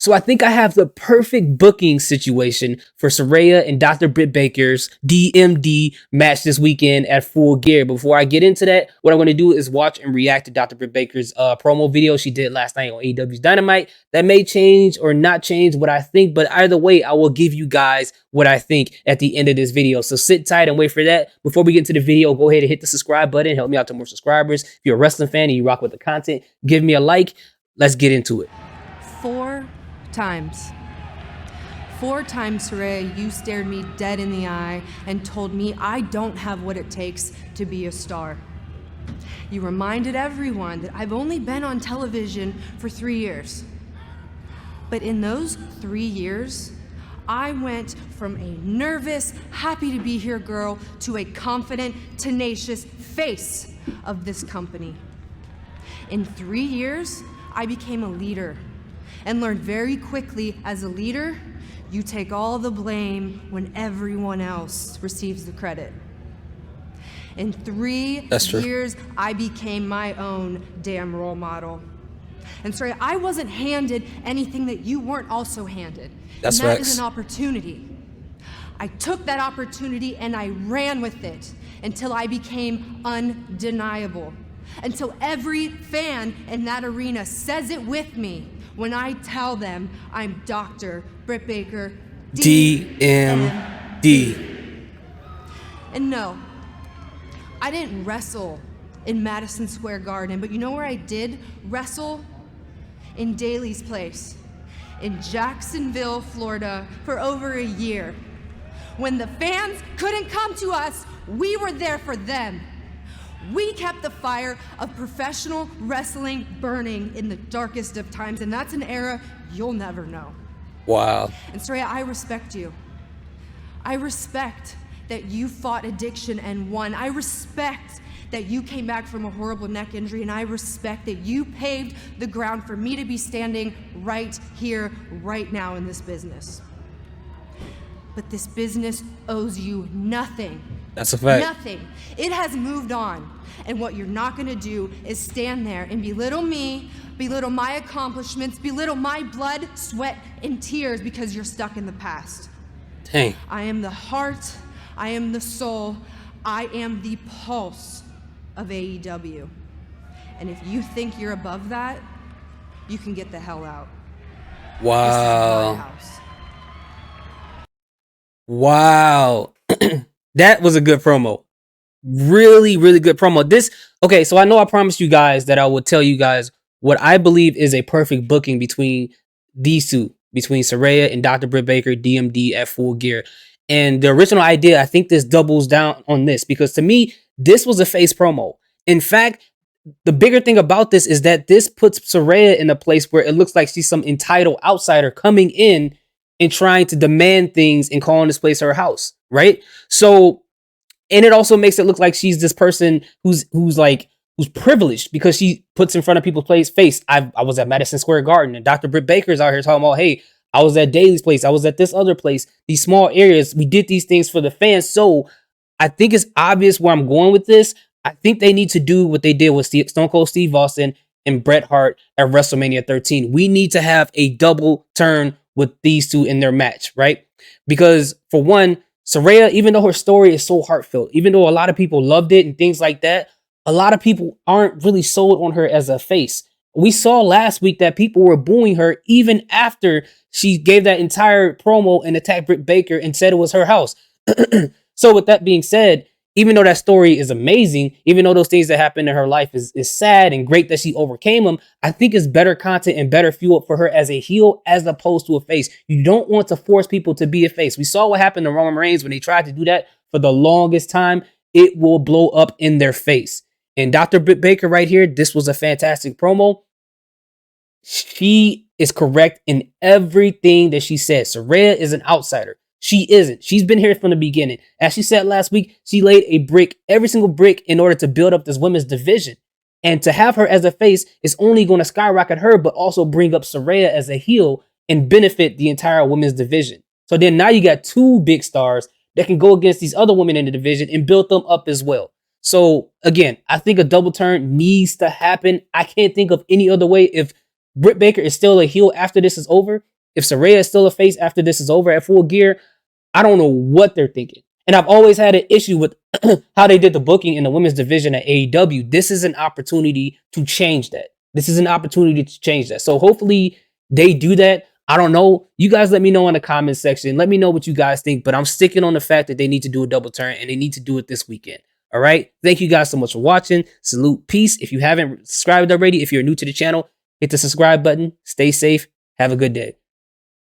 So I think I have the perfect booking situation for Saraya and Dr. Britt Baker's DMD match this weekend at Full Gear. Before I get into that, what I'm going to do is watch and react to Dr. Britt Baker's promo video she did last night on AEW Dynamite. That may change or not change what I think, but either way, I will give you guys what I think at the end of this video. So sit tight and wait for that. Before we get into the video, go ahead and hit the subscribe button. Help me out to more subscribers. If you're a wrestling fan and you rock with the content, give me a like. Let's get into it. 4 times. 4 times, Saraya, you stared me dead in the eye and told me I don't have what it takes to be a star. You reminded everyone that I've only been on television for 3 years. But in those 3 years, I went from a nervous, happy to be here girl to a confident, tenacious face of this company. In 3 years, I became a leader and learned very quickly, as a leader, you take all the blame when everyone else receives the credit. In 3 years, I became my own damn role model. And sorry, I wasn't handed anything that you weren't also handed. That's and that facts. is an opportunity. I took that opportunity and I ran with it until I became undeniable. Until every fan in that arena says it with me when I tell them I'm Dr. Britt Baker, DMD. And no, I didn't wrestle in Madison Square Garden, but you know where I did wrestle? In Daly's Place, in Jacksonville, Florida, for over a year. When the fans couldn't come to us, we were there for them. We kept the fire of professional wrestling burning in the darkest of times, and that's an era you'll never know. Wow. And Saraya, I respect you. I respect that you fought addiction and won. I respect that you came back from a horrible neck injury, and I respect that you paved the ground for me to be standing right here, right now in this business. But this business owes you nothing. That's a fact. Nothing. It has moved on. And what you're not gonna do is stand there and belittle me, belittle my accomplishments, belittle my blood, sweat, and tears because you're stuck in the past. Dang. I am the heart, I am the soul, I am the pulse of AEW. And if you think you're above that, you can get the hell out. Wow. This is my house. Wow. That was a good promo. Really, really good promo. Okay, so I know I promised you guys that I would tell you guys what I believe is a perfect booking between these two, between Saraya and Dr. Britt Baker, DMD at Full Gear. And the original idea, I think this doubles down on this, because to me, this was a face promo. In fact, the bigger thing about this is that this puts Saraya in a place where it looks like she's some entitled outsider coming in and trying to demand things and calling this place her house, right? So, and it also makes it look like she's this person who's privileged because she puts in front of people's face. I was at Madison Square Garden, and Dr. Britt Baker's out here talking about, hey, I was at Daly's place, I was at this other place, these small areas, we did these things for the fans. So I think it's obvious where I'm going with this. I think they need to do what they did with Stone Cold Steve Austin and Bret Hart at WrestleMania 13. We need to have a double turn with these two in their match, right? Because for one, Saraya, even though her story is so heartfelt, even though a lot of people loved it and things like that, a lot of people aren't really sold on her as a face. We saw last week that people were booing her even after she gave that entire promo and attacked Britt Baker and said it was her house. So with that being said, even though that story is amazing, even though those things that happened in her life is sad and great that she overcame them, I think it's better content and better fuel for her as a heel as opposed to a face. You don't want to force people to be a face. We saw what happened to Roman Reigns when they tried to do that for the longest time. It will blow up in their face. And Dr. Britt Baker right here, this was a fantastic promo. She is correct in everything that she said. Saraya is an outsider. She isn't. She's been here from the beginning. As she said last week, she laid a brick, every single brick, in order to build up this women's division. And to have her as a face is only going to skyrocket her, but also bring up Saraya as a heel and benefit the entire women's division. So then now you got two big stars that can go against these other women in the division and build them up as well. So again, I think a double turn needs to happen. I can't think of any other way. If Britt Baker is still a heel after this is over, If Saraya is still a face after this is over at Full Gear, I don't know what they're thinking. And I've always had an issue with how they did the booking in the women's division at AEW. This is an opportunity to change that. This is an opportunity to change that. So hopefully they do that. I don't know. You guys let me know in the comments section. Let me know what you guys think. But I'm sticking on the fact that they need to do a double turn and they need to do it this weekend. All right. Thank you guys so much for watching. Salute. Peace. If you haven't subscribed already, if you're new to the channel, hit the subscribe button. Stay safe. Have a good day.